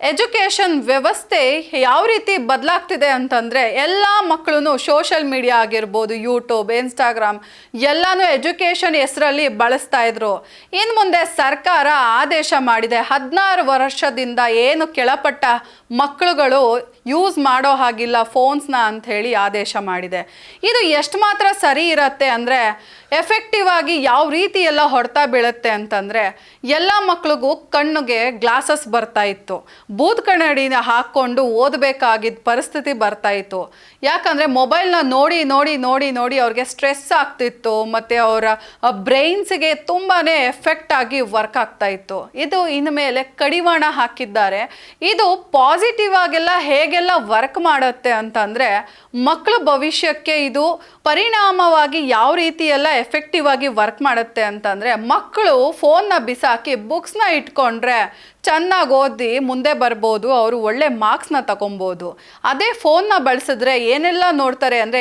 Education ವ್ಯವಸ್ಥೆ ಯಾವ ರೀತಿ ಬದಲಾಗ್ತಿದೆ ಅಂತಂದರೆ ಎಲ್ಲ ಮಕ್ಕಳು ಸೋಷಲ್ ಮೀಡಿಯಾ ಆಗಿರ್ಬೋದು, ಯೂಟ್ಯೂಬ್, ಇನ್ಸ್ಟಾಗ್ರಾಮ್ ಎಲ್ಲನೂ ಎಜುಕೇಷನ್ ಹೆಸರಲ್ಲಿ ಬಳಸ್ತಾ ಇದ್ರು. ಇನ್ನು ಮುಂದೆ ಸರ್ಕಾರ ಆದೇಶ ಮಾಡಿದೆ, 16 ವರ್ಷದಿಂದ ಏನು ಕೆಳಪಟ್ಟ ಮಕ್ಕಳುಗಳು ಯೂಸ್ ಮಾಡೋ ಹಾಗಿಲ್ಲ ಫೋನ್ಸ್ನ ಅಂಥೇಳಿ ಆದೇಶ ಮಾಡಿದೆ. ಇದು ಎಷ್ಟು ಮಾತ್ರ ಸರಿ ಇರುತ್ತೆ ಅಂದರೆ, ಎಫೆಕ್ಟಿವ್ ಆಗಿ ಯಾವ ರೀತಿ ಎಲ್ಲ ಹೊಡೆತ ಬೀಳುತ್ತೆ ಅಂತಂದರೆ, ಎಲ್ಲ ಮಕ್ಳಿಗೂ ಕಣ್ಣಿಗೆ ಗ್ಲಾಸಸ್ ಬರ್ತಾ ಇತ್ತು, ಬೂದ್ ಕನ್ನಡಿನ ಹಾಕ್ಕೊಂಡು ಓದಬೇಕಾಗಿದ್ದ ಪರಿಸ್ಥಿತಿ ಬರ್ತಾ ಇತ್ತು. ಯಾಕಂದರೆ ಮೊಬೈಲ್ನ ನೋಡಿ ನೋಡಿ ನೋಡಿ ನೋಡಿ ಅವ್ರಿಗೆ ಸ್ಟ್ರೆಸ್ ಆಗ್ತಿತ್ತು ಮತ್ತು ಅವರ ಬ್ರೈನ್ಸ್ಗೆ ತುಂಬಾ ಎಫೆಕ್ಟ್ ಆಗಿ ವರ್ಕ್ ಆಗ್ತಾ ಇತ್ತು. ಇದು ಇನ್ಮೇಲೆ ಕಡಿವಾಣ ಹಾಕಿದ್ದಾರೆ. ಇದು ಪಾಸಿಟಿವ್ ಆಗೆಲ್ಲ ಹೇಗೆಲ್ಲ ವರ್ಕ್ ಮಾಡುತ್ತೆ ಅಂತಂದರೆ, ಮಕ್ಕಳ ಭವಿಷ್ಯಕ್ಕೆ ಇದು ಪರಿಣಾಮವಾಗಿ ಯಾವ ರೀತಿ ಎಲ್ಲ ಎಫೆಕ್ಟಿವ್ ಆಗಿ ವರ್ಕ್ ಮಾಡುತ್ತೆ ಅಂತಂದರೆ, ಮಕ್ಕಳು ಫೋನ್ನ ಬಿಸಾಕಿ ಬುಕ್ಸ್ನ ಇಟ್ಕೊಂಡ್ರೆ ಚೆನ್ನಾಗಿ ಓದಿ ಮುಂದೆ ಬರ್ಬೋದು, ಅವರು ಒಳ್ಳೆ ಮಾರ್ಕ್ಸ್ನ ತಗೊಬೋದು. ಅದೇ ಫೋನ್ನ ಬಳಸಿದ್ರೆ ಏನೆಲ್ಲ ನೋಡ್ತಾರೆ ಅಂದರೆ,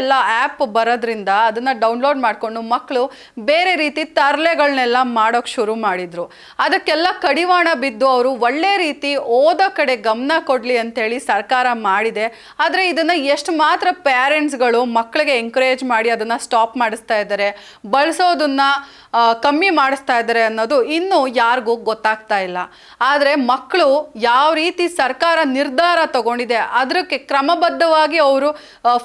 ಎಲ್ಲ ಆ್ಯಪ್ ಬರೋದ್ರಿಂದ ಅದನ್ನು ಡೌನ್ಲೋಡ್ ಮಾಡಿಕೊಂಡು ಮಕ್ಕಳು ಬೇರೆ ರೀತಿ ತರಲೆಗಳನ್ನೆಲ್ಲ ಮಾಡೋಕ್ಕೆ ಶುರು ಮಾಡಿದರು. ಅದಕ್ಕೆಲ್ಲ ಕಡಿವಾಣ ಬಿದ್ದು ಅವರು ಒಳ್ಳೆ ರೀತಿ ಓದೋ ಕಡೆ ಗಮನ ಕೊಡಲಿ ಅಂತೇಳಿ ಸರ್ಕಾರ ಮಾಡಿದೆ. ಆದರೆ ಇದನ್ನು ಎಷ್ಟು ಮಾತ್ರ ಪೇರೆಂಟ್ಸ್ಗಳು ಮಕ್ಕಳಿಗೆ ಎಂಕರೇಜ್ ಮಾಡಿ ಅದನ್ನು ಸ್ಟಾಪ್ ಮಾಡಿಸ್ತಾ ಇದ್ದಾರೆ, ಬಳಸೋದನ್ನು ಕಮ್ಮಿ ಮಾಡಿಸ್ತಾ ಇದ್ದಾರೆ ಅನ್ನೋದು ಇನ್ನೂ ಯಾರಿಗೂ ಗೊತ್ತಾಗ್ತಾ ಇಲ್ಲ. ಆದರೆ ಮಕ್ಕಳು ಯಾವ ರೀತಿ ಸರ್ಕಾರ ನಿರ್ಧಾರ ತಗೊಂಡಿದೆ ಅದಕ್ಕೆ ಕ್ರಮಬದ್ಧವಾಗಿ ಅವರು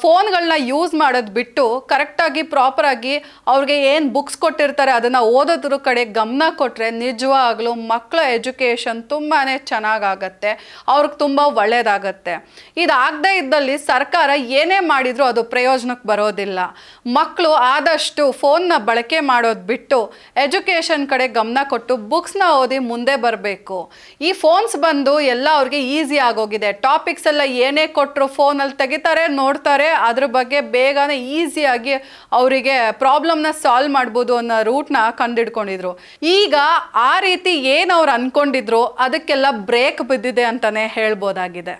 ಫೋನ್ಗಳನ್ನ ಯೂಸ್ ಮಾಡೋದು ಬಿಟ್ಟು ಕರೆಕ್ಟಾಗಿ ಪ್ರಾಪರಾಗಿ ಅವ್ರಿಗೆ ಏನು ಬುಕ್ಸ್ ಕೊಟ್ಟಿರ್ತಾರೆ ಅದನ್ನು ಓದೋದ್ರ ಕಡೆ ಗಮನ ಕೊಟ್ಟರೆ ನಿಜವಾಗ್ಲೂ ಮಕ್ಕಳ ಎಜುಕೇಷನ್ ತುಂಬಾ ಚೆನ್ನಾಗಾಗತ್ತೆ, ಅವ್ರಿಗೆ ತುಂಬ ಒಳ್ಳೆಯದಾಗತ್ತೆ. ಇದಾಗದೇ ಇದ್ದಲ್ಲಿ ಸರ್ಕಾರ ಏನೇ ಮಾಡಿದರೂ ಅದು ಪ್ರಯೋಜನಕ್ಕೆ ಬರೋದಿಲ್ಲ. ಮಕ್ಕಳು ಆದಷ್ಟು ಫೋನ್ನ ಬಳಕೆ ಮಾಡೋದು ಬಿಟ್ಟು ಎಜುಕೇಷನ್ ಕಡೆ ಗಮನ ಕೊಟ್ಟು ಬುಕ್ಸ್ನ ಓದಿ ಮುಂದೆ ಬರಬೇಕು. ಈ ಫೋನ್ಸ್ ಬಂದು ಎಲ್ಲ ಅವ್ರಿಗೆ ಈಸಿ ಆಗೋಗಿದೆ. ಟಾಪಿಕ್ಸ್ ಎಲ್ಲ ಏನೇ ಕೊಟ್ಟರು ಫೋನಲ್ಲಿ ತೆಗಿತಾರೆ, ನೋಡ್ತಾರೆ, ಅದ್ರ ಬಗ್ಗೆ ಬೇಗನೆ ಈಸಿಯಾಗಿ ಅವರಿಗೆ ಪ್ರಾಬ್ಲಮ್ನ ಸಾಲ್ವ್ ಮಾಡ್ಬೋದು ಅನ್ನೋ ರೂಟ್ನ ಕಂಡುಹಿಡ್ಕೊಂಡಿದ್ರು. ಈಗ ಆ ರೀತಿ ಏನು ಅವ್ರು ಅಂದ್ಕೊಂಡಿದ್ರು ಅದಕ್ಕೆಲ್ಲ ಬ್ರೇಕ್ ಬಿದ್ದಿದೆ ಅಂತಲೇ ಹೇಳ್ಬೋದಾಗಿದೆ.